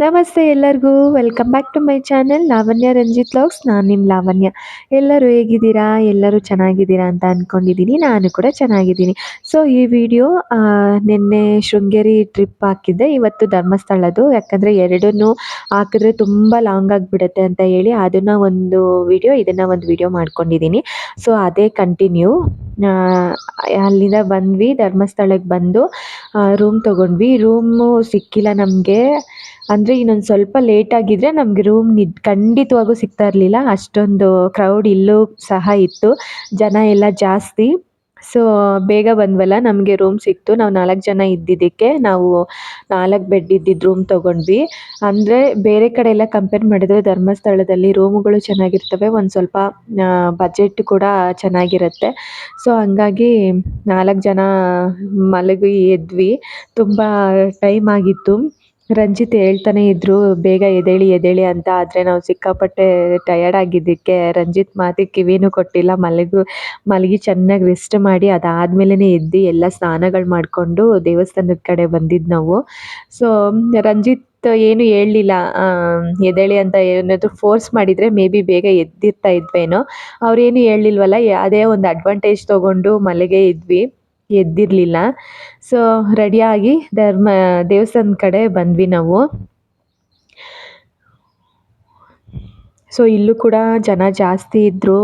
ನಮಸ್ತೆ ಎಲ್ಲರಿಗೂ. Welcome back to my channel Lavanya Ranjith vlogs. ನಾನು ನಿಮ್ಮ ಲಾವಣ್ಯ. ಎಲ್ಲರೂ ಹೇಗಿದ್ದೀರಾ? ಎಲ್ಲರೂ ಚೆನ್ನಾಗಿದ್ದೀರಾ ಅಂತ ಅಂದ್ಕೊಂಡಿದ್ದೀನಿ. ನಾನು ಕೂಡ ಚೆನ್ನಾಗಿದ್ದೀನಿ. ಸೊ ಈ ವಿಡಿಯೋ ನಿನ್ನೆ ಶೃಂಗೇರಿ ಟ್ರಿಪ್ ಹಾಕಿದ್ದೆ. ಇವತ್ತು ಧರ್ಮಸ್ಥಳದ್ದು. ಯಾಕಂದರೆ ಎರಡನ್ನೂ ಹಾಕಿದ್ರೆ ತುಂಬ ಲಾಂಗ್ ಆಗಿಬಿಡುತ್ತೆ ಅಂತ ಹೇಳಿ ಅದನ್ನು ಒಂದು ವಿಡಿಯೋ, ಇದನ್ನು ಒಂದು ವಿಡಿಯೋ ಮಾಡ್ಕೊಂಡಿದ್ದೀನಿ. ಸೊ ಅದೇ ಕಂಟಿನ್ಯೂ. ಅಲ್ಲಿಂದ ಬಂದ್ವಿ, ಧರ್ಮಸ್ಥಳಕ್ಕೆ ಬಂದು ರೂಮ್ ತೊಗೊಂಡ್ವಿ. ರೂಮು ಸಿಕ್ಕಿಲ್ಲ ನಮಗೆ. ಅಂದರೆ ಇನ್ನೊಂದು ಸ್ವಲ್ಪ ಲೇಟ್ ಆಗಿದ್ರೆ ನಮಗೆ ರೂಮ್ ಖಂಡಿತವಾಗೂ ಸಿಗ್ತಾ ಇರಲಿಲ್ಲ. ಅಷ್ಟೊಂದು ಕ್ರೌಡ್ ಇಲ್ಲೂ ಸಹ ಇತ್ತು, ಜನ ಎಲ್ಲ ಜಾಸ್ತಿ. ಸೊ ಬೇಗ ಬಂದ್ವಲ್ಲ, ನಮಗೆ ರೂಮ್ ಸಿಕ್ತು. ನಾವು 4 ಜನ ಇದ್ದಿದ್ದಕ್ಕೆ ನಾವು 4 ಬೆಡ್ ಇದ್ದಿದ್ದು ರೂಮ್ ತೊಗೊಂಡ್ವಿ. ಅಂದರೆ ಬೇರೆ ಕಡೆ ಎಲ್ಲ ಕಂಪೇರ್ ಮಾಡಿದ್ರೆ ಧರ್ಮಸ್ಥಳದಲ್ಲಿ ರೂಮುಗಳು ಚೆನ್ನಾಗಿರ್ತವೆ, ಒಂದು ಸ್ವಲ್ಪ ಬಜೆಟ್ ಕೂಡ ಚೆನ್ನಾಗಿರುತ್ತೆ. ಸೊ ಹಂಗಾಗಿ 4 ಜನ ಮಲಗಿ ಎದ್ವಿ. ತುಂಬ ಟೈಮ್ ಆಗಿತ್ತು. ರಂಜಿತ್ ಹೇಳ್ತಾನೆ ಇದ್ರು ಬೇಗ ಎದ್ದೇಳಿ ಎದ್ದೇಳಿ ಅಂತ. ಆದರೆ ನಾವು ಸಿಕ್ಕಾಪಟ್ಟೆ ಟಯರ್ಡ್ ಆಗಿದ್ದಕ್ಕೆ ರಂಜಿತ್ ಮಾತಿಗೆ ಕಿವಿನೂ ಕೊಟ್ಟಿಲ್ಲ. ಮಲಗಿ ಚೆನ್ನಾಗಿ ರೆಸ್ಟ್ ಮಾಡಿ ಅದಾದ್ಮೇಲೆ ಎದ್ದು ಎಲ್ಲ ಸ್ನಾನಗಳು ಮಾಡಿಕೊಂಡು ದೇವಸ್ಥಾನದ ಕಡೆ ಬಂದಿದ್ದು ನಾವು. ಸೊ ರಂಜಿತ್ ಏನು ಹೇಳಲಿಲ್ಲ. ಎದ್ದೇಳಿ ಅಂತ ಏನಾದರೂ ಫೋರ್ಸ್ ಮಾಡಿದರೆ ಮೇ ಬಿ ಬೇಗ ಎದ್ದಿರ್ತಾ ಇದ್ವೇನೋ. ಅವ್ರೇನು ಹೇಳಲಿಲ್ವಲ್ಲ, ಅದೇ ಒಂದು ಅಡ್ವಾಂಟೇಜ್ ತೊಗೊಂಡು ಮಲಗೇ ಇದ್ವಿ, ಎದ್ದಿರಲಿಲ್ಲ. ಸೊ ರೆಡಿಯಾಗಿ ದೇವಸ್ಥಾನದ ಕಡೆ ಬಂದ್ವಿ ನಾವು. ಸೊ ಇಲ್ಲೂ ಕೂಡ ಜನ ಜಾಸ್ತಿ ಇದ್ದರು.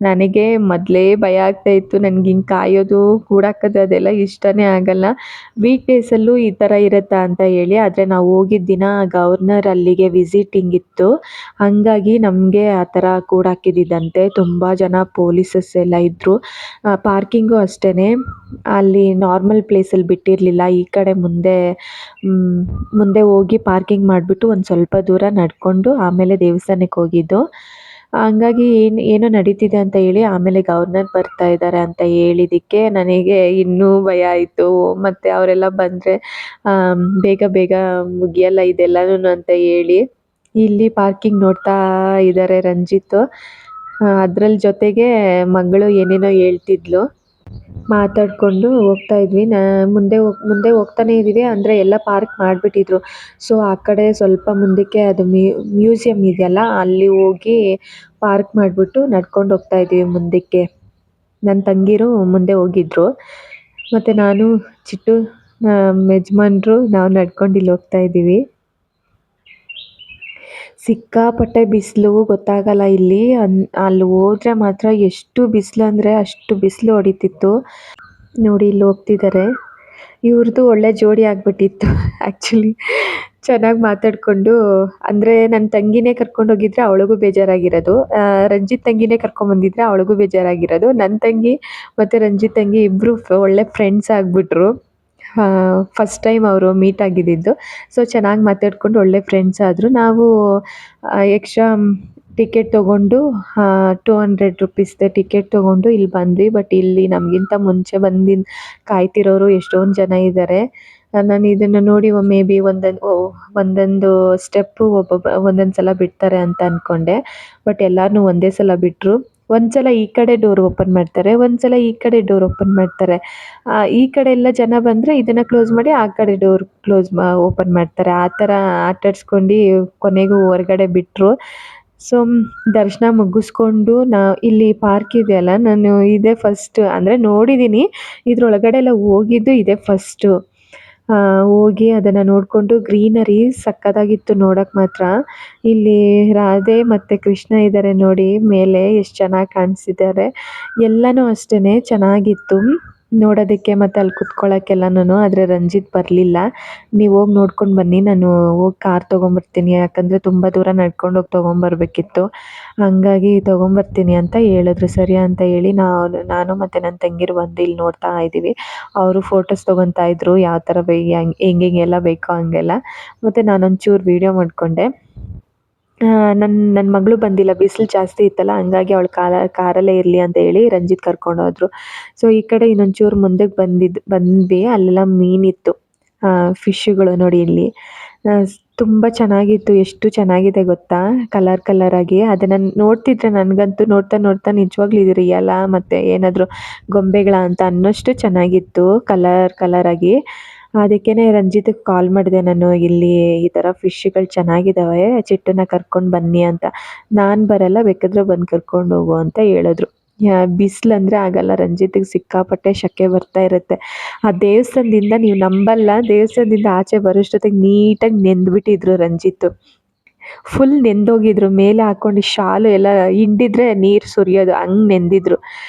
ನನಗೆ ಮೊದಲೇ ಭಯ ಆಗ್ತಾಯಿತ್ತು. ನನಗೆ ಹಿಂಗೆ ಕಾಯೋದು, ಕೂಡಾಕೋದು ಅದೆಲ್ಲ ಇಷ್ಟನೇ ಆಗಲ್ಲ. ವೀಕ್ ಡೇಸಲ್ಲೂ ಈ ಥರ ಇರುತ್ತಾ ಅಂತ ಹೇಳಿ. ಆದರೆ ನಾವು ಹೋಗಿದ್ದ ದಿನ ಗವರ್ನರ್ ಅಲ್ಲಿಗೆ ವಿಸಿಟಿಂಗ್ ಇತ್ತು, ಹಾಗಾಗಿ ನಮಗೆ ಆ ಥರ ಕೂಡಾಕಿದ್ದಂತೆ. ತುಂಬ ಜನ ಪೊಲೀಸಸ್ ಎಲ್ಲ ಇದ್ದರು. ಪಾರ್ಕಿಂಗು ಅಷ್ಟೇ, ಅಲ್ಲಿ ನಾರ್ಮಲ್ ಪ್ಲೇಸಲ್ಲಿ ಬಿಟ್ಟಿರಲಿಲ್ಲ. ಈ ಕಡೆ ಮುಂದೆ ಹೋಗಿ ಪಾರ್ಕಿಂಗ್ ಮಾಡಿಬಿಟ್ಟು ಒಂದು ಸ್ವಲ್ಪ ದೂರ ನಡ್ಕೊಂಡು ಆಮೇಲೆ ದೇವಸ್ಥಾನಕ್ಕೆ ಹೋಗಿದ್ದು. ಹಂಗಾಗಿ ಏನೋ ನಡೀತಿದೆ ಅಂತ ಹೇಳಿ ಆಮೇಲೆ ಗವರ್ನರ್ ಬರ್ತಾ ಇದ್ದಾರೆ ಅಂತ ಹೇಳಿದ್ದಕ್ಕೆ ನನಗೆ ಇನ್ನೂ ಭಯ ಆಯಿತು. ಮತ್ತು ಅವರೆಲ್ಲ ಬಂದರೆ ಬೇಗ ಬೇಗ ಮುಗಿಯಲ್ಲ ಇದೆಲ್ಲನೂ ಅಂತ ಹೇಳಿ. ಇಲ್ಲಿ ಪಾರ್ಕಿಂಗ್ ನೋಡ್ತಾ ಇದ್ದಾರೆ ರಂಜಿತ್. ಅದ್ರಲ್ಲಿ ಜೊತೆಗೆ ಮಗಳು ಏನೇನೋ ಹೇಳ್ತಿದ್ಲು. ಮಾತಾಡಿಕೊಂಡು ಹೋಗ್ತಾ ಇದ್ವಿ. ಮುಂದೆ ಹೋಗ್ತಾನೆ ಇದ್ದೀವಿ, ಅಂದರೆ ಎಲ್ಲ ಪಾರ್ಕ್ ಮಾಡಿಬಿಟ್ಟಿದ್ರು. ಸೊ ಆ ಕಡೆ ಸ್ವಲ್ಪ ಮುಂದಕ್ಕೆ ಅದು ಮ್ಯೂಸಿಯಂ ಇದೆಯಲ್ಲ, ಅಲ್ಲಿ ಹೋಗಿ ಪಾರ್ಕ್ ಮಾಡಿಬಿಟ್ಟು ನಡ್ಕೊಂಡು ಹೋಗ್ತಾ ಇದ್ದೀವಿ ಮುಂದಕ್ಕೆ. ನನ್ನ ತಂಗಿರು ಮುಂದೆ ಹೋಗಿದ್ರು, ಮತ್ತು ನಾನು, ಚಿಟ್ಟು, ಯಜಮಾನ್ರು ನಾವು ನಡ್ಕೊಂಡು ಇಲ್ಲಿ ಹೋಗ್ತಾ ಇದ್ದೀವಿ. ಸಿಕ್ಕಾಪಟ್ಟೆ ಬಿಸಿಲು, ಗೊತ್ತಾಗಲ್ಲ ಇಲ್ಲಿ. ಅಲ್ಲಿ ಹೋದರೆ ಮಾತ್ರ ಎಷ್ಟು ಬಿಸಿಲು ಅಂದರೆ ಅಷ್ಟು ಬಿಸಿಲು ಹೊಡಿತಿತ್ತು. ನೋಡಿ ಇಲ್ಲಿ ಹೋಗ್ತಿದ್ದಾರೆ. ಇವ್ರದ್ದು ಒಳ್ಳೆ ಜೋಡಿ ಆಗಿಬಿಟ್ಟಿತ್ತು ಆ್ಯಕ್ಚುಲಿ. ಚೆನ್ನಾಗಿ ಮಾತಾಡಿಕೊಂಡು, ಅಂದರೆ ನನ್ನ ತಂಗಿನೇ ಕರ್ಕೊಂಡು ಹೋಗಿದ್ರೆ ಅವಳಿಗೂ ಬೇಜಾರಾಗಿರೋದು, ರಂಜಿತ್ ತಂಗಿನೇ ಕರ್ಕೊಂಬಂದಿದ್ರೆ ಅವಳಿಗೂ ಬೇಜಾರಾಗಿರೋದು. ನನ್ನ ತಂಗಿ ಮತ್ತು ರಂಜಿತ್ ತಂಗಿ ಇಬ್ಬರು ಒಳ್ಳೆ ಫ್ರೆಂಡ್ಸ್ ಆಗಿಬಿಟ್ರು. ಫಸ್ಟ್ ಟೈಮ್ ಅವರು ಮೀಟ್ ಆಗಿದ್ದಿದ್ದು. ಸೊ ಚೆನ್ನಾಗಿ ಮಾತಾಡ್ಕೊಂಡು ಒಳ್ಳೆ ಫ್ರೆಂಡ್ಸ್ ಆದರು. ನಾವು ಎಕ್ಸ್ಟ್ರಾ ಟಿಕೆಟ್ ತೊಗೊಂಡು 200 ರುಪೀಸ್ದೆ ಟಿಕೆಟ್ ತೊಗೊಂಡು ಇಲ್ಲಿ ಬಂದ್ವಿ. ಬಟ್ ಇಲ್ಲಿ ನಮಗಿಂತ ಮುಂಚೆ ಕಾಯ್ತಿರೋರು ಎಷ್ಟೊಂದು ಜನ ಇದ್ದಾರೆ. ನಾನು ಇದನ್ನು ನೋಡಿ ಮೇ ಬಿ ಒಂದೊಂದು ಸ್ಟೆಪ್ಪು ಒಂದೊಂದು ಸಲ ಬಿಡ್ತಾರೆ ಅಂತ ಅಂದ್ಕೊಂಡೆ. ಬಟ್ ಎಲ್ಲರನ್ನೂ ಒಂದೇ ಸಲ ಬಿಟ್ಟರು. ಒಂದು ಸಲ ಈ ಕಡೆ ಡೋರ್ ಓಪನ್ ಮಾಡ್ತಾರೆ, ಒಂದು ಸಲ ಈ ಕಡೆ ಡೋರ್ ಓಪನ್ ಮಾಡ್ತಾರೆ. ಈ ಕಡೆ ಎಲ್ಲ ಜನ ಬಂದರೆ ಇದನ್ನು ಕ್ಲೋಸ್ ಮಾಡಿ ಆ ಕಡೆ ಡೋರ್ ಓಪನ್ ಮಾಡ್ತಾರೆ. ಆ ಥರ ಆಟಾಡ್ಸ್ಕೊಂಡು ಕೊನೆಗೂ ಹೊರಗಡೆ ಬಿಟ್ಟರು. ಸೊ ದರ್ಶನ ಮುಗಿಸ್ಕೊಂಡು ಇಲ್ಲಿ ಪಾರ್ಕ್ ಇದೆಯಲ್ಲ, ನಾನು ಇದೇ ಫಸ್ಟ್, ಅಂದರೆ ನೋಡಿದ್ದೀನಿ, ಇದ್ರೊಳಗಡೆ ಎಲ್ಲ ಹೋಗಿದ್ದು ಇದೇ ಫಸ್ಟು. ಹೋಗಿ ಅದನ್ನು ನೋಡಿಕೊಂಡು ಗ್ರೀನರಿ ಸಕ್ಕತ್ತಾಗಿತ್ತು ನೋಡೋಕ್ಕೆ ಮಾತ್ರ. ಇಲ್ಲಿ ರಾಧೆ ಮತ್ತು ಕೃಷ್ಣ ಇದ್ದಾರೆ ನೋಡಿ ಮೇಲೆ, ಎಷ್ಟು ಚೆನ್ನಾಗಿ ಕಾಣಿಸಿದ್ದಾರೆ. ಎಲ್ಲನೂ ಅಷ್ಟೇ ಚೆನ್ನಾಗಿತ್ತು ನೋಡೋದಕ್ಕೆ ಮತ್ತು ಅಲ್ಲಿ ಕುತ್ಕೊಳ್ಳೋಕ್ಕೆಲ್ಲನೂ. ಆದರೆ ರಂಜಿತ್ ಬರಲಿಲ್ಲ. ನೀವು ಹೋಗಿ ನೋಡ್ಕೊಂಡು ಬನ್ನಿ, ನಾನು ಹೋಗಿ ಕಾರ್ ತೊಗೊಂಬರ್ತೀನಿ, ಯಾಕಂದರೆ ತುಂಬ ದೂರ ನಡ್ಕೊಂಡು ಹೋಗಿ ತೊಗೊಂಬರ್ಬೇಕಿತ್ತು. ಹಾಗಾಗಿ ತೊಗೊಂಬರ್ತೀನಿ ಅಂತ ಹೇಳಿದ್ರು. ಸರಿ ಅಂತ ಹೇಳಿ ನಾನು ಮತ್ತು ನನ್ನ ತಂಗಿರು ಬಂದು ಇಲ್ಲಿ ನೋಡ್ತಾ ಇದ್ದೀವಿ. ಅವರು ಫೋಟೋಸ್ ತೊಗೊತಾ ಇದ್ರು, ಯಾವ ಥರ ಹೆಂಗೆಲ್ಲ ಬೇಕೋ ಹಂಗೆಲ್ಲ. ಮತ್ತು ನಾನೊಂಚೂರು ವೀಡಿಯೋ ಮಾಡಿಕೊಂಡೆ. ನನ್ನ ಮಗಳು ಬಂದಿಲ್ಲ, ಬಿಸಿಲು ಜಾಸ್ತಿ ಇತ್ತಲ್ಲ, ಹಂಗಾಗಿ ಅವಳು ಕಾರಲ್ಲೇ ಇರಲಿ ಅಂತ ಹೇಳಿ ರಂಜಿತ್ ಕರ್ಕೊಂಡೋದ್ರು. ಸೊ ಈ ಕಡೆ ಇನ್ನೊಂಚೂರು ಮುಂದಕ್ಕೆ ಬಂದ್ವಿ. ಅಲ್ಲೆಲ್ಲ ಮೀನಿತ್ತು, ಫಿಶ್ಶುಗಳು ನೋಡಿ ಇಲ್ಲಿ. ತುಂಬ ಚೆನ್ನಾಗಿತ್ತು. ಎಷ್ಟು ಚೆನ್ನಾಗಿದೆ ಗೊತ್ತಾ, ಕಲರಾಗಿ. ಅದನ್ನು ನೋಡ್ತಿದ್ರೆ ನನಗಂತೂ ನೋಡ್ತಾ ನೋಡ್ತಾ ನಿಜವಾಗ್ಲೂ ಇದು ರಿಯಲಾ ಮತ್ತು ಏನಾದರೂ ಗೊಂಬೆಗಳ ಅಂತ ಅನ್ನೋಷ್ಟು ಚೆನ್ನಾಗಿತ್ತು ಕಲರಾಗಿ. ಅದಕ್ಕೇ ರಂಜಿತ್ಗೆ ಕಾಲ್ ಮಾಡಿದೆ ನಾನು, ಇಲ್ಲಿ ಈ ಥರ ಫಿಶ್ಗಳು ಚೆನ್ನಾಗಿದ್ದಾವೆ, ಚಿಟ್ಟನ್ನ ಕರ್ಕೊಂಡು ಬನ್ನಿ ಅಂತ. ನಾನು ಬರಲ್ಲ, ಬೇಕಾದ್ರೆ ಬಂದು ಕರ್ಕೊಂಡು ಹೋಗು ಅಂತ ಹೇಳಿದ್ರು. ಬಿಸಿಲಂದರೆ ಆಗಲ್ಲ, ರಂಜಿತ್ಗೆ ಸಿಕ್ಕಾಪಟ್ಟೆ ಶೆಕೆ ಬರ್ತಾ ಇರುತ್ತೆ. ಆ ದೇವಸ್ಥಾನದಿಂದ ನೀವು ನಂಬಲ್ಲ, ದೇವಸ್ಥಾನದಿಂದ ಆಚೆ ಬರೋಷ್ಟೊತ್ತಿಗೆ ನೀಟಾಗಿ ನೆಂದ್ಬಿಟ್ಟಿದ್ರು ರಂಜಿತ್ತು. ಫುಲ್ ನೆಂದೋಗಿದ್ರು, ಮೇಲೆ ಹಾಕೊಂಡು ಶಾಲು ಎಲ್ಲ ಹಿಂಡಿದ್ರೆ ನೀರು ಸುರಿಯೋದು ಹಂಗೆ ನೆಂದಿದ್ರು.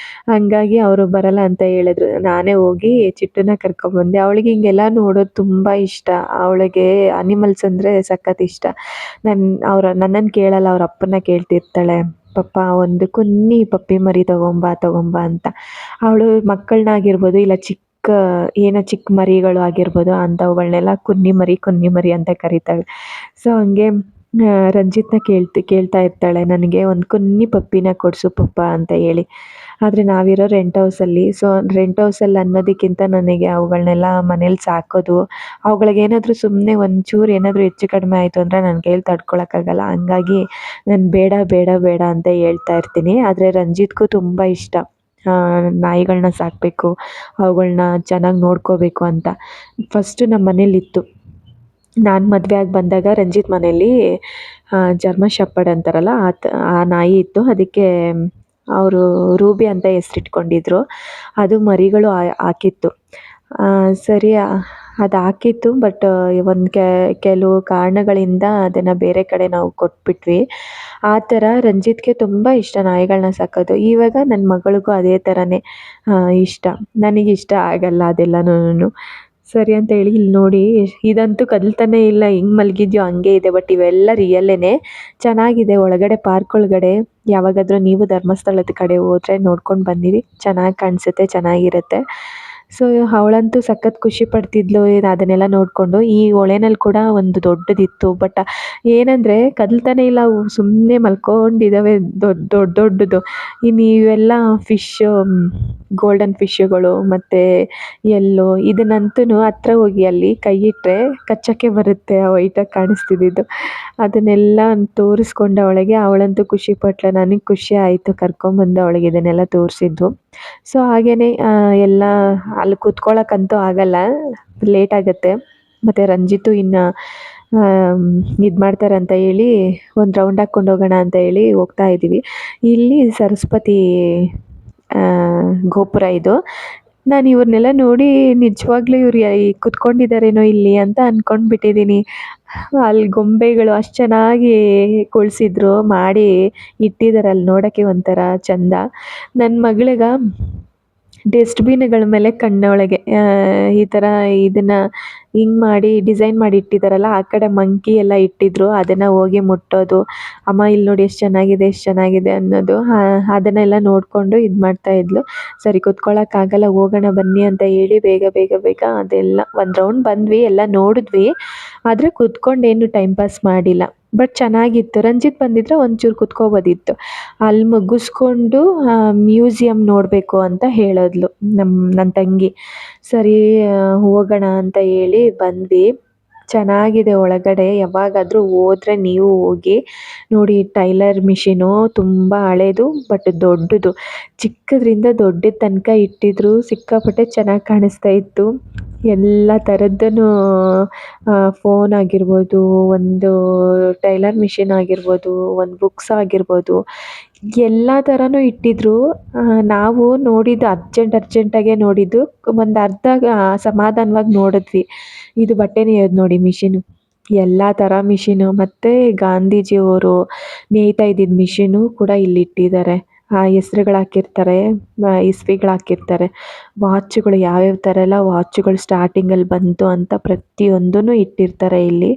ಹಂಗಾಗಿ ಅವರು ಬರಲ್ಲ ಅಂತ ಹೇಳಿದ್ರು. ನಾನೇ ಹೋಗಿ ಚಿಟ್ಟನ್ನ ಕರ್ಕೊಂಬಂದೆ. ಅವಳಿಗೆ ಹಿಂಗೆಲ್ಲ ನೋಡೋದು ತುಂಬ ಇಷ್ಟ. ಅವಳಿಗೆ ಅನಿಮಲ್ಸ್ ಅಂದರೆ ಸಖತ್ ಇಷ್ಟ. ನನ್ನನ್ನು ಕೇಳಲ್ಲ, ಅವ್ರ ಅಪ್ಪನ್ನ ಕೇಳ್ತಿರ್ತಾಳೆ, ಪಪ್ಪ ಒಂದು ಕುನ್ನಿ ಪಪ್ಪಿ ಮರಿ ತಗೊಂಬ ಅಂತ. ಅವಳು ಮಕ್ಕಳನ್ನಾಗಿರ್ಬೋದು ಇಲ್ಲ ಚಿಕ್ಕ ಮರಿಗಳು ಆಗಿರ್ಬೋದು ಅಂಥವುಗಳನ್ನೆಲ್ಲ ಕುನ್ನಿ ಮರಿ ಅಂತ ಕರೀತಾಳೆ. ಸೊ ಹಂಗೆ ರಂಜಿತ್ನ ಕೇಳ್ತಾ ಇರ್ತಾಳೆ, ನನಗೆ ಒಂದು ಕುನ್ನಿ ಪಪ್ಪಿನ ಕೊಡಿಸು ಪಪ್ಪ ಅಂತ ಹೇಳಿ. ಆದರೆ ನಾವಿರೋ ರೆಂಟ್ ಹೌಸಲ್ಲಿ, ಸೊ ರೆಂಟ್ ಹೌಸಲ್ಲಿ ಅನ್ನೋದಕ್ಕಿಂತ ನನಗೆ ಅವುಗಳನ್ನೆಲ್ಲ ಮನೇಲಿ ಸಾಕೋದು, ಅವುಗಳಿಗೇನಾದರೂ ಸುಮ್ಮನೆ ಒಂಚೂರು ಏನಾದರೂ ಹೆಚ್ಚು ಕಡಿಮೆ ಆಯಿತು ಅಂದರೆ ನನ್ನ ಕೈಯಲ್ಲಿ ತಡ್ಕೊಳಕ್ಕಾಗಲ್ಲ. ಹಂಗಾಗಿ ನಾನು ಬೇಡ ಬೇಡ ಬೇಡ ಅಂತ ಹೇಳ್ತಾ ಇರ್ತೀನಿ. ಆದರೆ ರಂಜಿತ್ಗೂ ತುಂಬ ಇಷ್ಟ ನಾಯಿಗಳನ್ನ ಸಾಕಬೇಕು, ಅವುಗಳ್ನ ಚೆನ್ನಾಗಿ ನೋಡ್ಕೋಬೇಕು ಅಂತ. ಫಸ್ಟು ನಮ್ಮ ಮನೇಲಿತ್ತು. ನಾನು ಮದುವೆ ಆಗಿ ಬಂದಾಗ ರಂಜಿತ್ ಮನೇಲಿ ಜರ್ಮನ್ ಶೆಪರ್ಡ್ ಅಂತಾರಲ್ಲ ಆ ನಾಯಿ ಇತ್ತು. ಅದಕ್ಕೆ ಅವರು ರೂಬಿ ಅಂತ ಹೆಸರಿಟ್ಕೊಂಡಿದ್ರು. ಅದು ಮರಿಗಳು ಹಾಕಿತ್ತು. ಸರಿ, ಅದು ಹಾಕಿತ್ತು, ಬಟ್ ಒಂದು ಕೆಲವು ಕಾರಣಗಳಿಂದ ಅದನ್ನು ಬೇರೆ ಕಡೆ ನಾವು ಕೊಟ್ಬಿಟ್ವಿ. ಆ ಥರ ರಂಜಿತ್ಗೆ ತುಂಬ ಇಷ್ಟ ನಾಯಿಗಳನ್ನ ಸಾಕೋದು. ಇವಾಗ ನನ್ನ ಮಗಳಿಗೂ ಅದೇ ಥರನೇ ಇಷ್ಟ. ನನಗಿಷ್ಟ ಆಗಲ್ಲ ಅದೆಲ್ಲನೂ. ಸರಿ ಅಂತ ಹೇಳಿ ಇಲ್ಲಿ ನೋಡಿ, ಇದಂತೂ ಕದಲ್ತಾನೇ ಇಲ್ಲ, ಹೆಂಗೆ ಮಲಗಿದ್ಯೋ ಹಂಗೆ ಇದೆ. ಬಟ್ ಇವೆಲ್ಲ ರಿಯಲ್ಲೇನೆ. ಚೆನ್ನಾಗಿದೆ. ಒಳಗಡೆ ಪಾರ್ಕ್ ಒಳಗಡೆ ಯಾವಾಗಾದರೂ ನೀವು ಧರ್ಮಸ್ಥಳದ ಕಡೆ ಹೋದರೆ ನೋಡ್ಕೊಂಡು ಬಂದಿರಿ, ಚೆನ್ನಾಗಿ ಕಾಣಿಸುತ್ತೆ, ಚೆನ್ನಾಗಿರುತ್ತೆ. ಸೊ ಅವಳಂತೂ ಸಖತ್ ಖುಷಿ ಪಡ್ತಿದ್ಲು ಅದನ್ನೆಲ್ಲ ನೋಡಿಕೊಂಡು. ಈ ಹೊಳೆನಲ್ಲಿ ಕೂಡ ಒಂದು ದೊಡ್ಡದಿತ್ತು, ಬಟ್ ಏನಂದರೆ ಕದಲ್ತಾನೇ ಇಲ್ಲ, ಅವು ಸುಮ್ಮನೆ ಮಲ್ಕೊಂಡಿದ್ದಾವೆ ದೊಡ್ಡದು. ಇನ್ನು ಇವೆಲ್ಲ ಫಿಶ್ಶು, ಗೋಲ್ಡನ್ ಫಿಶ್ಶುಗಳು ಮತ್ತು ಎಲ್ಲೋ ಇದನ್ನಂತೂ ಹತ್ರ ಹೋಗಿ ಅಲ್ಲಿ ಕೈ ಇಟ್ಟರೆ ಕಚ್ಚೋಕ್ಕೆ ಬರುತ್ತೆ, ಆ ವೈಟಾಗಿ ಕಾಣಿಸ್ತಿದ್ದಿದ್ದು. ಅದನ್ನೆಲ್ಲ ತೋರಿಸ್ಕೊಂಡೆ ಅವಳಿಗೆ. ಅವಳಂತೂ ಖುಷಿ ಪಟ್ಲು, ನನಗೆ ಖುಷಿ ಆಯಿತು ಕರ್ಕೊಂಬಂದು ಅವಳಿಗೆ ಇದನ್ನೆಲ್ಲ ತೋರಿಸಿದ್ದು. ಸೊ ಹಾಗೆಯೇ ಎಲ್ಲ ಅಲ್ಲಿ ಕೂತ್ಕೊಳ್ಳೋಕ್ಕಂತೂ ಆಗಲ್ಲ, ಲೇಟ್ ಆಗುತ್ತೆ. ಮತ್ತು ರಂಜಿತು ಇನ್ನು ಇದು ಮಾಡ್ತಾರೆ ಅಂತ ಹೇಳಿ ಒಂದು ರೌಂಡ್ ಹಾಕ್ಕೊಂಡು ಹೋಗೋಣ ಅಂತ ಹೇಳಿ ಹೋಗ್ತಾ ಇದ್ದೀವಿ. ಇಲ್ಲಿ ಸರಸ್ವತಿ ಗೋಪುರ ಇದು. ನಾನು ಇವ್ರನ್ನೆಲ್ಲ ನೋಡಿ ನಿಜವಾಗ್ಲೂ ಇವ್ರು ಕುತ್ಕೊಂಡಿದ್ದಾರೇನೋ ಇಲ್ಲಿ ಅಂತ ಅಂದ್ಕೊಂಡ್ಬಿಟ್ಟಿದ್ದೀನಿ. ಅಲ್ಲಿ ಗೊಂಬೆಗಳು ಅಷ್ಟು ಚೆನ್ನಾಗಿ ಕುಳ್ಸಿದ್ರು, ಮಾಡಿ ಇಟ್ಟಿದ್ದಾರೆ, ಅಲ್ಲಿ ನೋಡೋಕ್ಕೆ ಒಂಥರ ಚೆಂದ. ನನ್ನ ಮಗಳಿಗೆ ಡಸ್ಟ್ಬಿನ್ಗಳ ಮೇಲೆ ಕಣ್ಣೊಳಗೆ ಈ ಥರ ಇದನ್ನು ಹಿಂಗೆ ಮಾಡಿ ಡಿಸೈನ್ ಮಾಡಿ ಇಟ್ಟಿದ್ದಾರಲ್ಲ, ಆ ಕಡೆ ಮಂಕಿ ಎಲ್ಲ ಇಟ್ಟಿದ್ರು, ಅದನ್ನು ಹೋಗಿ ಮುಟ್ಟೋದು, ಅಮ್ಮ ಇಲ್ಲಿ ನೋಡಿ ಎಷ್ಟು ಚೆನ್ನಾಗಿದೆ ಎಷ್ಟು ಚೆನ್ನಾಗಿದೆ ಅನ್ನೋದು. ಅದನ್ನೆಲ್ಲ ನೋಡಿಕೊಂಡು ಇದು ಮಾಡ್ತಾಯಿದ್ಲು. ಸರಿ ಕೂತ್ಕೊಳ್ಳೋಕ್ಕಾಗಲ್ಲ, ಹೋಗೋಣ ಬನ್ನಿ ಅಂತ ಹೇಳಿ ಬೇಗ ಬೇಗ ಬೇಗ ಅದೆಲ್ಲ ಒಂದು ರೌಂಡ್ ಬಂದ್ವಿ, ಎಲ್ಲ ನೋಡಿದ್ವಿ. ಆದರೆ ಕೂತ್ಕೊಂಡೇನು ಟೈಮ್ ಪಾಸ್ ಮಾಡಿಲ್ಲ. ಬಟ್ ಚೆನ್ನಾಗಿತ್ತು. ರಂಜಿತ್ ಬಂದಿದ್ದರೆ ಒಂಚೂರು ಕುತ್ಕೋಬೋದಿತ್ತು. ಅಲ್ಲಿ ಮುಗಿಸ್ಕೊಂಡು ಮ್ಯೂಸಿಯಂ ನೋಡಬೇಕು ಅಂತ ಹೇಳಿದ್ಲು ನನ್ನ ತಂಗಿ. ಸರಿ ಹೋಗೋಣ ಅಂತ ಹೇಳಿ ಬಂದ್ವಿ. ಚೆನ್ನಾಗಿದೆ ಒಳಗಡೆ, ಯಾವಾಗಾದರೂ ಹೋದರೆ ನೀವು ಹೋಗಿ ನೋಡಿ. ಟೈಲರ್ ಮಿಷಿನು ತುಂಬ ಹಳೇದು, ಬಟ್ ದೊಡ್ಡದು, ಚಿಕ್ಕದ್ರಿಂದ ದೊಡ್ಡದ ತನಕ ಇಟ್ಟಿದ್ರು. ಸಿಕ್ಕಾಪಟ್ಟೆ ಚೆನ್ನಾಗಿ ಕಾಣಿಸ್ತಾ ಇತ್ತು. ಎಲ್ಲ ಥರದ್ದೂ ಫೋನ್ ಆಗಿರ್ಬೋದು, ಒಂದು ಟೈಲರ್ ಮಿಷಿನ್ ಆಗಿರ್ಬೋದು, ಒಂದು ಬುಕ್ಸ್ ಆಗಿರ್ಬೋದು, ಎಲ್ಲ ಥರನೂ ಇಟ್ಟಿದ್ರು. ನಾವು ನೋಡಿದ್ದು ಅರ್ಜೆಂಟಾಗೆ ನೋಡಿದ್ದು, ಒಂದು ಅರ್ಧ ಸಮಾಧಾನವಾಗಿ ನೋಡಿದ್ವಿ. ಇದು ಬಟ್ಟೆ ನೇಯೋದು ನೋಡಿ ಮಿಷಿನು, ಎಲ್ಲ ಥರ ಮಿಷಿನು, ಮತ್ತು ಗಾಂಧೀಜಿಯವರು ನೇಯ್ತಾ ಇದ್ದಿದ್ದ ಮಿಷಿನು ಕೂಡ ಇಲ್ಲಿ ಇಟ್ಟಿದ್ದಾರೆ. ಹೆಸ್ರುಗಳು ಹಾಕಿರ್ತಾರೆ, ಇಸ್ವಿಗಳು ಹಾಕಿರ್ತಾರೆ. ವಾಚುಗಳು ಯಾವ್ಯಾವ ಥರ ಎಲ್ಲ ವಾಚುಗಳು ಸ್ಟಾರ್ಟಿಂಗಲ್ಲಿ ಬಂತು ಅಂತ ಪ್ರತಿಯೊಂದೂ ಇಟ್ಟಿರ್ತಾರೆ ಇಲ್ಲಿ.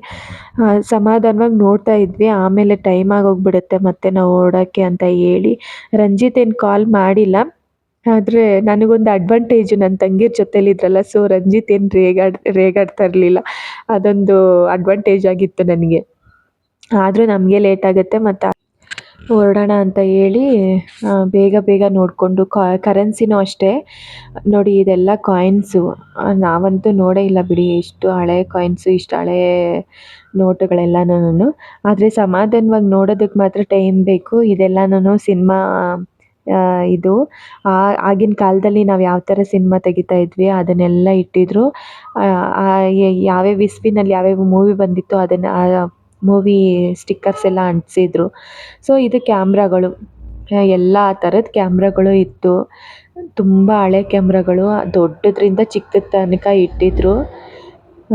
ಸಮಾಧಾನವಾಗಿ ನೋಡ್ತಾ ಇದ್ವಿ. ಆಮೇಲೆ ಟೈಮ್ ಆಗೋಗ್ಬಿಡುತ್ತೆ ಮತ್ತೆ ನಾವು ಹೊರಡೋಕ್ಕೆ ಅಂತ ಹೇಳಿ ರಂಜಿತ್ ಏನು ಕಾಲ್ ಮಾಡಿಲ್ಲ. ಆದರೆ ನನಗೊಂದು ಅಡ್ವಾಂಟೇಜು, ನನ್ನ ತಂಗಿರ ಜೊತೆಲಿದ್ರಲ್ಲ, ಸೊ ರಂಜಿತ್ ಏನು ರೇಗಾಡ್ತಾ ಇರಲಿಲ್ಲ. ಅದೊಂದು ಅಡ್ವಾಂಟೇಜ್ ಆಗಿತ್ತು ನನಗೆ. ಆದರೂ ನಮಗೆ ಲೇಟ್ ಆಗುತ್ತೆ, ಮತ್ತು ಹೊರಡೋಣ ಅಂತ ಹೇಳಿ ಬೇಗ ಬೇಗ ನೋಡಿಕೊಂಡು ಕರೆನ್ಸಿನೂ ಅಷ್ಟೇ ನೋಡಿ. ಇದೆಲ್ಲ ಕಾಯಿನ್ಸು, ನಾವಂತೂ ನೋಡೇ ಇಲ್ಲ ಬಿಡಿ, ಇಷ್ಟು ಹಳೆ ಕಾಯಿನ್ಸು, ಇಷ್ಟು ಹಳೇ ನೋಟುಗಳೆಲ್ಲನೂ. ಆದರೆ ಸಮಾಧಾನವಾಗಿ ನೋಡೋದಕ್ಕೆ ಮಾತ್ರ ಟೈಮ್ ಬೇಕು. ಇದೆಲ್ಲನೂ ಸಿನಿಮಾ ಇದು ಆಗಿನ ಕಾಲದಲ್ಲಿ ನಾವು ಯಾವ ಥರ ಸಿನಿಮಾ ತೆಗಿತಾ ಇದ್ವಿ ಅದನ್ನೆಲ್ಲ ಇಟ್ಟಿದ್ರು. ಯಾವ್ಯಾವ ಇಸ್ವಿನಲ್ಲಿ ಯಾವ್ಯಾವ ಮೂವಿ ಬಂದಿತ್ತು ಅದನ್ನು ಆ ಮೂವಿ ಸ್ಟಿಕ್ಕರ್ಸ್ ಎಲ್ಲ ಅಂಟಿಸಿದ್ರು. ಸೊ ಇದು ಕ್ಯಾಮ್ರಾಗಳು, ಎಲ್ಲ ಥರದ ಕ್ಯಾಮ್ರಾಗಳು ಇತ್ತು. ತುಂಬ ಹಳೆ ಕ್ಯಾಮ್ರಾಗಳು ದೊಡ್ಡದ್ರಿಂದ ಚಿಕ್ಕದ ತನಕ ಇಟ್ಟಿದ್ರು.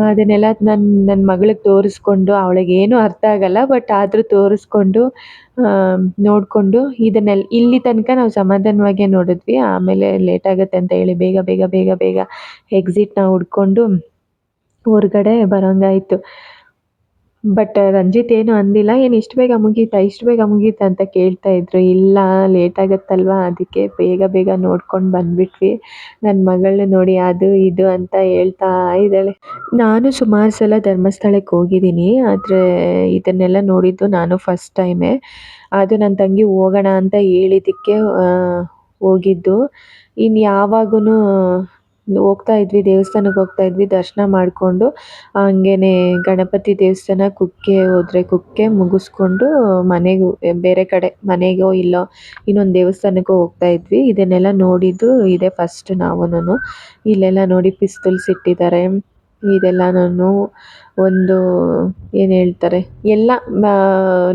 ಅದನ್ನೆಲ್ಲ ನನ್ನ ಮಗಳಿಗೆ ತೋರಿಸ್ಕೊಂಡು, ಅವಳಿಗೇನು ಅರ್ಥ ಆಗಲ್ಲ ಬಟ್ ಆದರೂ ತೋರಿಸ್ಕೊಂಡು ನೋಡಿಕೊಂಡು ಇಲ್ಲಿ ತನಕ ನಾವು ಸಮಾಧಾನವಾಗೇ ನೋಡಿದ್ವಿ. ಆಮೇಲೆ ಲೇಟ್ ಆಗುತ್ತೆ ಅಂತ ಹೇಳಿ ಬೇಗ ಬೇಗ ಬೇಗ ಬೇಗ ಎಕ್ಸಿಟ್ನ ಹುಡ್ಕೊಂಡು ಹೊರ್ಗಡೆ ಬರೋಂಗಾಯಿತು. ಬಟ್ ರಂಜಿತ್ ಏನು ಅಂದಿಲ್ಲ. "ಏನು ಇಷ್ಟು ಬೇಗ ಮುಗೀತಾ ಇಷ್ಟು ಬೇಗ ಮುಗೀತಾ" ಅಂತ ಕೇಳ್ತಾ ಇದ್ರು. ಇಲ್ಲ ಲೇಟ್ ಆಗುತ್ತಲ್ವಾ ಅದಕ್ಕೆ ಬೇಗ ಬೇಗ ನೋಡ್ಕೊಂಡು ಬಂದ್ಬಿಟ್ವಿ. ನನ್ನ ಮಗಳನ್ನ ನೋಡಿ ಅದು ಇದು ಅಂತ ಹೇಳ್ತಾ ಇದ್ದಾಳೆ. ನಾನು ಸುಮಾರು ಸಲ ಧರ್ಮಸ್ಥಳಕ್ಕೆ ಹೋಗಿದ್ದೀನಿ, ಆದರೆ ಇದನ್ನೆಲ್ಲ ನೋಡಿದ್ದು ನಾನು ಫಸ್ಟ್ ಟೈಮೇ. ಅದು ನನ್ನ ತಂಗಿ ಹೋಗೋಣ ಅಂತ ಹೇಳಿದ್ದಕ್ಕೆ ಹೋಗಿದ್ದು. ಇನ್ನು ಯಾವಾಗೂ ಹೋಗ್ತಾ ಇದ್ವಿ, ದೇವಸ್ಥಾನಕ್ಕೆ ಹೋಗ್ತಾ ಇದ್ವಿ, ದರ್ಶನ ಮಾಡಿಕೊಂಡು ಹಂಗೇನೆ ಗಣಪತಿ ದೇವಸ್ಥಾನ ಕುಕ್ಕೆ ಹೋದರೆ ಕುಕ್ಕೆ ಮುಗಿಸ್ಕೊಂಡು ಮನೆಗೆ ಬೇರೆ ಕಡೆ ಮನೆಗೋ ಇಲ್ಲೋ ಇನ್ನೊಂದು ದೇವಸ್ಥಾನಕ್ಕೋ ಹೋಗ್ತಾ ಇದ್ವಿ. ಇದನ್ನೆಲ್ಲ ನೋಡಿದ್ದು ಇದೇ ಫಸ್ಟ್ ನಾವುನು. ಇಲ್ಲೆಲ್ಲ ನೋಡಿ ಪಿಸ್ತೂಲ್ಸ್ ಇಟ್ಟಿದ್ದಾರೆ. ಇದೆಲ್ಲನೂ ಒಂದು ಏನು ಹೇಳ್ತಾರೆ ಎಲ್ಲ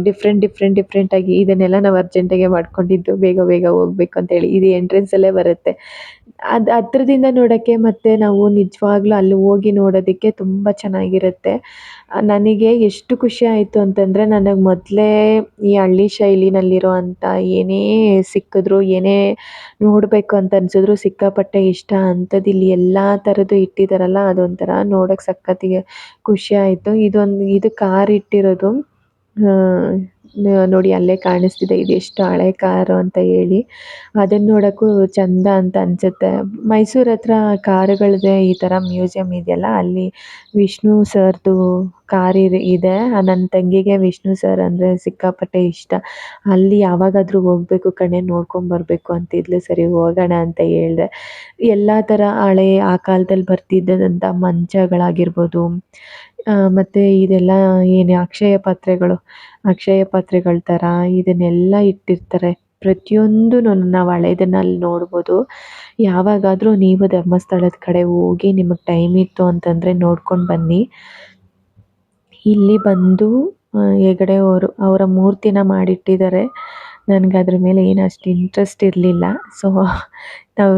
ಡಿಫ್ರೆಂಟಾಗಿ ಇದನ್ನೆಲ್ಲ ನಾವು ಅರ್ಜೆಂಟಾಗೆ ಮಾಡ್ಕೊಂಡಿದ್ದು ಬೇಗ ಬೇಗ ಹೋಗ್ಬೇಕು ಅಂತೇಳಿ. ಇದು ಎಂಟ್ರೆನ್ಸಲ್ಲೇ ಬರುತ್ತೆ. ಅದು ಹತ್ರದಿಂದ ನೋಡೋಕ್ಕೆ ಮತ್ತು ನಾವು ನಿಜವಾಗ್ಲೂ ಅಲ್ಲಿ ಹೋಗಿ ನೋಡೋದಕ್ಕೆ ತುಂಬ ಚೆನ್ನಾಗಿರುತ್ತೆ. ನನಗೆ ಎಷ್ಟು ಖುಷಿ ಆಯಿತು ಅಂತಂದರೆ, ನನಗೆ ಮೊದಲೇ ಈ ಹಳ್ಳಿ ಶೈಲಿನಲ್ಲಿರೋ ಅಂಥ ಏನೇ ಸಿಕ್ಕಿದ್ರು ಏನೇ ನೋಡಬೇಕು ಅಂತ ಅನಿಸಿದ್ರು ಸಿಕ್ಕಾಪಟ್ಟೆ ಇಷ್ಟ. ಅಂಥದ್ದು ಇಲ್ಲಿ ಎಲ್ಲ ಥರದ್ದು ಇಟ್ಟಿದ್ದಾರಲ್ಲ ಅದೊಂಥರ ನೋಡೋಕ್ಕೆ ಸಖತ್ತಿಗೆ ಖುಷಿ ಆಯಿತು. ಇದು ಕಾರ್ ಇಟ್ಟಿರೋದು ನೋಡಿ ಅಲ್ಲೇ ಕಾಣಿಸ್ತಿದೆ, ಇದು ಎಷ್ಟು ಹಳೆ ಕಾರು ಅಂತ ಹೇಳಿ. ಅದನ್ನು ನೋಡೋಕ್ಕೂ ಚೆಂದ ಅಂತ ಅನಿಸುತ್ತೆ. ಮೈಸೂರು ಹತ್ರ ಕಾರುಗಳದ್ದೇ ಈ ಥರ ಮ್ಯೂಸಿಯಮ್ ಇದೆಯಲ್ಲ, ಅಲ್ಲಿ ವಿಷ್ಣು ಸರ್ದು ಕಾರ್ ಇದೆ. ನನ್ನ ತಂಗಿಗೆ ವಿಷ್ಣು ಸರ್ ಅಂದರೆ ಸಿಕ್ಕಾಪಟ್ಟೆ ಇಷ್ಟ. ಅಲ್ಲಿ ಯಾವಾಗಾದರೂ ಹೋಗಬೇಕು ಕಣೆ, ನೋಡ್ಕೊಂಬರ್ಬೇಕು ಅಂತಿದ್ಲು. ಸರಿ ಹೋಗೋಣ ಅಂತ ಹೇಳಿದೆ. ಎಲ್ಲ ಥರ ಹಳೆ ಆ ಕಾಲದಲ್ಲಿ ಬರ್ತಿದ್ದಂಥ ಮಂಚಗಳಾಗಿರ್ಬೋದು, ಮತ್ತು ಇದೆಲ್ಲ ಏನು ಅಕ್ಷಯ ಪಾತ್ರೆಗಳ ಥರ ಇದನ್ನೆಲ್ಲ ಇಟ್ಟಿರ್ತಾರೆ. ಪ್ರತಿಯೊಂದೂ ನಾವು ಹಳೇದನ್ನ ಅಲ್ಲಿ ನೋಡ್ಬೋದು. ಯಾವಾಗಾದರೂ ನೀವು ಧರ್ಮಸ್ಥಳದ ಕಡೆ ಹೋಗಿ ನಿಮಗೆ ಟೈಮ್ ಇತ್ತು ಅಂತಂದರೆ ನೋಡ್ಕೊಂಡು ಬನ್ನಿ. ಇಲ್ಲಿ ಬಂದು ಹೆಗಡೆ ಅವರ ಮೂರ್ತಿನ ಮಾಡಿಟ್ಟಿದ್ದಾರೆ. ನನಗೆ ಅದ್ರ ಮೇಲೆ ಏನು ಅಷ್ಟು ಇಂಟ್ರೆಸ್ಟ್ ಇರಲಿಲ್ಲ. ಸೊ ನಾವು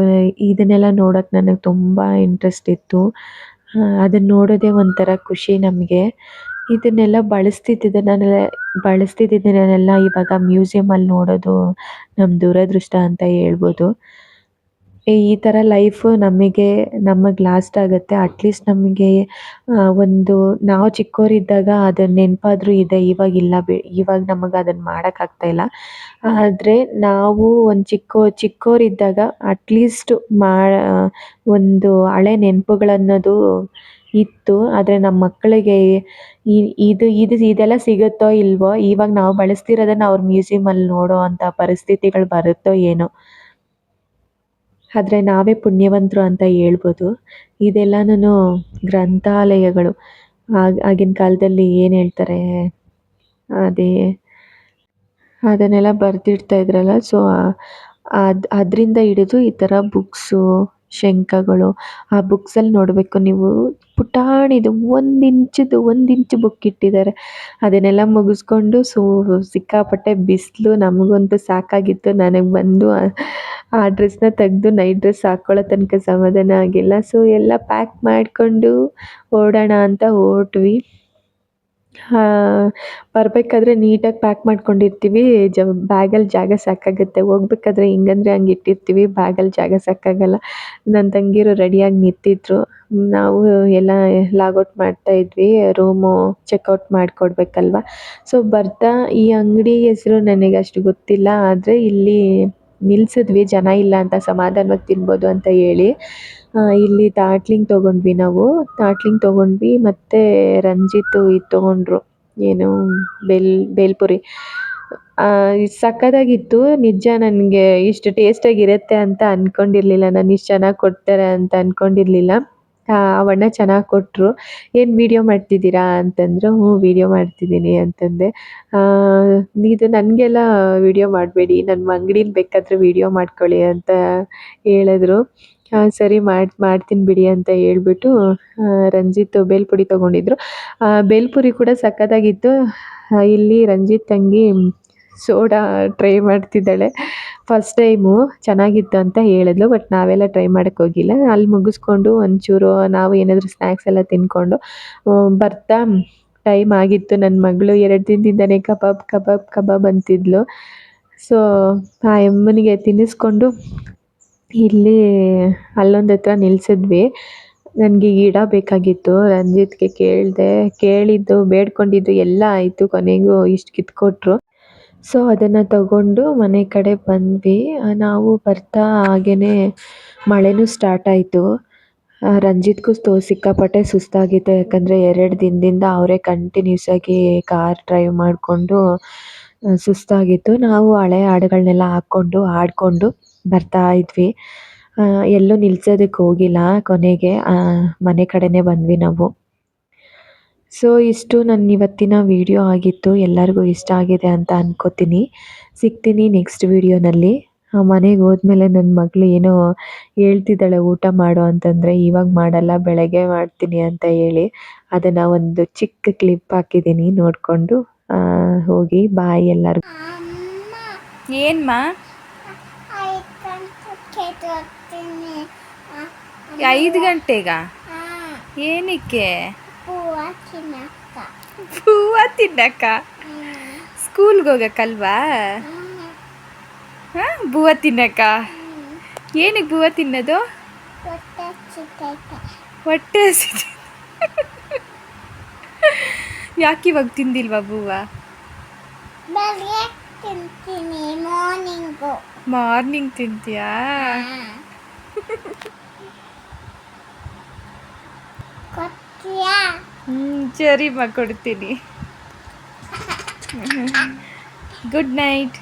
ಇದನ್ನೆಲ್ಲ ನೋಡೋಕ್ಕೆ ನನಗೆ ತುಂಬ ಇಂಟ್ರೆಸ್ಟ್ ಇತ್ತು. ಅದನ್ನು ನೋಡೋದೇ ಒಂಥರ ಖುಷಿ ನಮಗೆ. ಇದನ್ನೆಲ್ಲ ಬಳಸ್ತಿದ್ದನ್ನೆಲ್ಲ ಇವಾಗ ಮ್ಯೂಸಿಯಮಲ್ಲಿ ನೋಡೋದು ನಮ್ಮ ದುರದೃಷ್ಟ ಅಂತ ಹೇಳ್ಬೋದು. ಈ ಥರ ಲೈಫು ನಮಗೆ ಲಾಸ್ಟ್ ಆಗುತ್ತೆ. ಅಟ್ಲೀಸ್ಟ್ ನಮಗೆ ಒಂದು ನಾವು ಚಿಕ್ಕವರಿದ್ದಾಗ ಅದನ್ನ ನೆನಪಾದ್ರೂ ಇದೆ. ಇವಾಗಿಲ್ಲ ಇವಾಗ ನಮಗೆ ಅದನ್ನು ಮಾಡೋಕ್ಕಾಗ್ತಾಯಿಲ್ಲ. ಆದರೆ ನಾವು ಒಂದು ಚಿಕ್ಕವರಿದ್ದಾಗ ಅಟ್ಲೀಸ್ಟ್ ಒಂದು ಹಳೆ ನೆನಪುಗಳನ್ನೋದು ಇತ್ತು. ಆದರೆ ನಮ್ಮ ಮಕ್ಕಳಿಗೆ ಇದೆಲ್ಲ ಸಿಗುತ್ತೋ ಇಲ್ವೋ, ಇವಾಗ ನಾವು ಬಳಸ್ತಿರೋದನ್ನು ಅವ್ರು ಮ್ಯೂಸಿಯಮಲ್ಲಿ ನೋಡೋ ಅಂಥ ಪರಿಸ್ಥಿತಿಗಳು ಬರುತ್ತೋ ಏನೋ. ಆದರೆ ನಾವೇ ಪುಣ್ಯವಂತರು ಅಂತ ಹೇಳ್ಬೋದು. ಇದೆಲ್ಲನೂ ಗ್ರಂಥಾಲಯಗಳು. ಆಗಿನ ಕಾಲದಲ್ಲಿ ಏನು ಹೇಳ್ತಾರೆ ಅದನ್ನೆಲ್ಲ ಬರೆದಿಡ್ತಾ ಇದ್ರಲ್ಲ. ಸೊ ಅದರಿಂದ ಹಿಡಿದು ಈ ಥರ ಬುಕ್ಸು, ಶಂಖಗಳು, ಆ ಬುಕ್ಸಲ್ಲಿ ನೋಡಬೇಕು ನೀವು ಪುಟಾಣಿದು 1 ಇಂಚು ಬುಕ್ ಇಟ್ಟಿದ್ದಾರೆ. ಅದನ್ನೆಲ್ಲ ಮುಗಿಸ್ಕೊಂಡು ಸಿಕ್ಕಾಪಟ್ಟೆ ಬಿಸಿಲು, ನಮಗಂತೂ ಸಾಕಾಗಿತ್ತು. ನನಗೆ ಬಂದು ಆ ಡ್ರೆಸ್ನ ತೆಗೆದು ನೈಟ್ ಡ್ರೆಸ್ ಹಾಕ್ಕೊಳ್ಳೋ ತನಕ ಸಮಾಧಾನ ಆಗಿಲ್ಲ. ಸೊ ಎಲ್ಲ ಪ್ಯಾಕ್ ಮಾಡಿಕೊಂಡು ಓಡೋಣ ಅಂತ ಹೊರಟ್ವಿ. ಬರಬೇಕಾದ್ರೆ ನೀಟಾಗಿ ಪ್ಯಾಕ್ ಮಾಡ್ಕೊಂಡಿರ್ತೀವಿ. ಬ್ಯಾಗಲ್ಲಿ ಜಾಗ ಸಾಕಾಗುತ್ತೆ. ಹೋಗ್ಬೇಕಾದ್ರೆ ಹಿಂಗಂದ್ರೆ ಹಂಗೆ ಇಟ್ಟಿರ್ತೀವಿ, ಬ್ಯಾಗಲ್ಲಿ ಜಾಗ ಸಾಕಾಗಲ್ಲ. ನನ್ನ ತಂಗಿಯರು ರೆಡಿಯಾಗಿ ನಿಂತಿದ್ರು. ನಾವು ಎಲ್ಲ ಲಾಗೌಟ್ ಮಾಡ್ತಾ ಇದ್ವಿ. Room checkout ಮಾಡಿಕೊಡ್ಬೇಕಲ್ವ. ಸೊ ಬರ್ತಾ ಈ ಅಂಗಡಿ ಹೆಸರು ನನಗೆ ಅಷ್ಟು ಗೊತ್ತಿಲ್ಲ, ಆದರೆ ಇಲ್ಲಿ ನಿಲ್ಲಿಸಿದ್ವಿ ಜನ ಇಲ್ಲ ಅಂತ, ಸಮಾಧಾನವಾಗಿ ತಿನ್ಬೋದು ಅಂತ ಹೇಳಿ. ಇಲ್ಲಿ ತಾಟ್ಲಿಂಗ್ ತೊಗೊಂಡ್ವಿ ನಾವು. ಮತ್ತು ರಂಜಿತ್ತು ಇದು ತೊಗೊಂಡ್ರು, ಏನು ಬೇಲ್ಪುರಿ. ಸಖತ್ತಾಗಿತ್ತು. ನಿಜ ನನಗೆ ಇಷ್ಟು ಟೇಸ್ಟಾಗಿರುತ್ತೆ ಅಂತ ಅಂದ್ಕೊಂಡಿರಲಿಲ್ಲ. ನಾನು ಇಷ್ಟು ಚೆನ್ನಾಗಿ ಕೊಡ್ತಾರೆ ಅಂತ ಅಂದ್ಕೊಂಡಿರಲಿಲ್ಲ. ಅವಣ್ಣ ಚೆನ್ನಾಗಿ ಕೊಟ್ಟರು. ಏನು ವೀಡಿಯೋ ಮಾಡ್ತಿದ್ದೀರಾ ಅಂತಂದರು. ಹ್ಞೂ ವೀಡಿಯೋ ಮಾಡ್ತಿದ್ದೀನಿ ಅಂತಂದೆ. ಇದು ನನಗೆಲ್ಲ ವೀಡಿಯೋ ಮಾಡಬೇಡಿ, ನನ್ನ ಅಂಗಡಿನ ಬೇಕಾದರೆ ವೀಡಿಯೋ ಮಾಡ್ಕೊಳ್ಳಿ ಅಂತ ಹೇಳಿದ್ರು. ಸರಿ ಮಾಡ್ತೀನಿ ಬಿಡಿ ಅಂತ ಹೇಳ್ಬಿಟ್ಟು ರಂಜಿತ್ ಬೇಲ್ಪುರಿ ತೊಗೊಂಡಿದ್ರು. ಬೇಲ್ಪುರಿ ಕೂಡ ಸಖತ್ತಾಗಿತ್ತು. ಇಲ್ಲಿ ರಂಜಿತ್ ತಂಗಿ ಸೋಡಾ ಟ್ರೈ ಮಾಡ್ತಿದ್ದಾಳೆ. ಫಸ್ಟ್ ಟೈಮು ಚೆನ್ನಾಗಿತ್ತು ಅಂತ ಹೇಳಿದ್ಲು. ಬಟ್ ನಾವೆಲ್ಲ ಟ್ರೈ ಮಾಡೋಕ್ಕೆ ಹೋಗಿಲ್ಲ. ಅಲ್ಲಿ ಮುಗಿಸ್ಕೊಂಡು ಒಂಚೂರು ನಾವು ಏನಾದರೂ ಸ್ನ್ಯಾಕ್ಸ್ ಎಲ್ಲ ತಿಂದ್ಕೊಂಡು ಬರ್ತಾ ಟೈಮ್ ಆಗಿತ್ತು. ನನ್ನ ಮಗಳು 2 ದಿನದಿಂದನೇ ಕಬಾಬ್ ಕಬಾಬ್ ಕಬಾಬ್ ಅಂತಿದ್ಲು. ಸೊ ಆ ಅಮ್ಮನಿಗೆ ತಿನ್ನಿಸ್ಕೊಂಡು ಇಲ್ಲಿ ಅಲ್ಲೊಂದು ಹತ್ರ ನಿಲ್ಲಿಸಿದ್ವಿ. ನನಗೆ ಗಿಡ ಬೇಕಾಗಿತ್ತು. ರಂಜಿತ್ಗೆ ಕೇಳಿದ್ದು ಬೇಡ್ಕೊಂಡಿದ್ದು ಎಲ್ಲ ಆಯಿತು. ಕೊನೆಗೂ ಇಷ್ಟು ಕಿತ್ಕೊಟ್ರು. ಸೊ ಅದನ್ನು ತಗೊಂಡು ಮನೆ ಕಡೆ ಬಂದ್ವಿ. ನಾವು ಬರ್ತಾ ಹಾಗೇ ಮಳೆನೂ ಸ್ಟಾರ್ಟ್ ಆಯಿತು. ರಂಜಿತ್ಗೂ ಸಿಕ್ಕಾಪಟ್ಟೆ ಸುಸ್ತಾಗಿತ್ತು. ಯಾಕಂದರೆ 2 ದಿನದಿಂದ ಅವರೇ ಕಂಟಿನ್ಯೂಸ್ ಆಗಿ ಕಾರ್ ಡ್ರೈವ್ ಮಾಡಿಕೊಂಡು ಸುಸ್ತಾಗಿತ್ತು. ನಾವು ಹಳೆ ಹಾಡುಗಳನ್ನೆಲ್ಲ ಹಾಕ್ಕೊಂಡು ಹಾಡ್ಕೊಂಡು ಬರ್ತಾ ಇದ್ವಿ. ಎಲ್ಲೂ ನಿಲ್ಸೋದಕ್ಕೆ ಹೋಗಿಲ್ಲ. ಕೊನೆಗೆ ಮನೆ ಕಡೆನೇ ಬಂದ್ವಿ ನಾವು. ಸೊ ಇಷ್ಟು ನನ್ನ ಇವತ್ತಿನ ವಿಡಿಯೋ ಆಗಿತ್ತು. ಎಲ್ಲರಿಗೂ ಇಷ್ಟ ಆಗಿದೆ ಅಂತ ಅನ್ಕೋತೀನಿ. ಸಿಗ್ತೀನಿ ನೆಕ್ಸ್ಟ್ ವಿಡಿಯೋನಲ್ಲಿ. ಮನೆಗೆ ಹೋದ್ಮೇಲೆ ನನ್ನ ಮಗಳು ಏನೋ ಹೇಳ್ತಿದ್ದಾಳೆ ಊಟ ಮಾಡು ಅಂತಂದರೆ, ಇವಾಗ ಮಾಡಲ್ಲ ಬೆಳಗ್ಗೆ ಮಾಡ್ತೀನಿ ಅಂತ ಹೇಳಿ. ಅದನ್ನು ಒಂದು ಚಿಕ್ಕ ಕ್ಲಿಪ್ ಹಾಕಿದ್ದೀನಿ, ನೋಡಿಕೊಂಡು ಹೋಗಿ. ಬಾಯ್ ಎಲ್ಲರಿಗೂ. ಏನ್ಮಾ 5 ಗಂಟೆಗ ಏನಕ್ಕೆ? ಹೂವ ತಿನ್ನಕ್ಕ ಸ್ಕೂಲ್ಗೆ ಹೋಗಕ್ಕಲ್ವಾ? ಬೂವ ತಿನ್ನಕ್ಕ? ಏನಕ್ಕೆ ಬೂವ ತಿನ್ನೋದು? ಹೊಟ್ಟೆ ಯಾಕೆ ಇವಾಗ ತಿಂದಿಲ್ವಾ ಬೂವ? ಮಾರ್ನಿಂಗ್ ತಿಂತೀಯಾ? ಸರಿಮ್ಮ ಕೊಡ್ತೀನಿ. Good night.